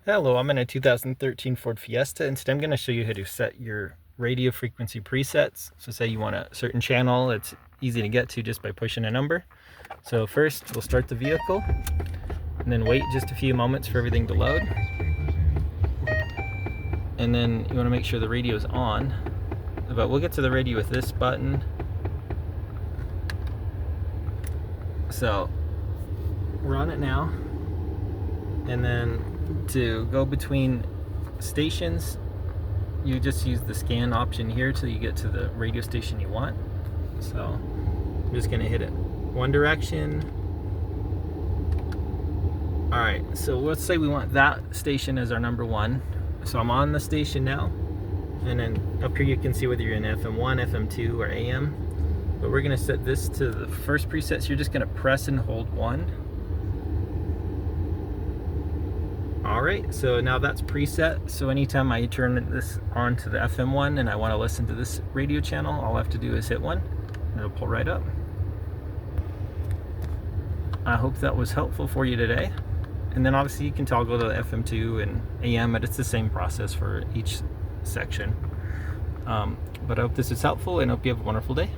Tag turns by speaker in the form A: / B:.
A: Hello, I'm in a 2013 Ford Fiesta, and today I'm going to show you how to set your radio frequency presets. So say you want a certain channel, it's easy to get to just by pushing a number. So first we'll start the vehicle and then wait just a few moments for everything to load. And then you want to make sure the radio is on. But we'll get to the radio with this button. So we're on it now. And then to go between stations, you just use the scan option here till you get to the radio station you want. So I'm just gonna hit it one direction. Alright, so let's say we want that station as our number one. So I'm on the station now, and then up here you can see whether you're in FM1, FM2, or AM. But we're gonna set this to the first preset, so you're just gonna press and hold one. Alright, so now that's preset, so anytime I turn this on to the FM1 and I want to listen to this radio channel, all I have to do is hit one, and it'll pull right up. I hope that was helpful for you today. And then obviously you can toggle to FM2 and AM, but it's the same process for each section. But I hope this is helpful, and hope you have a wonderful day.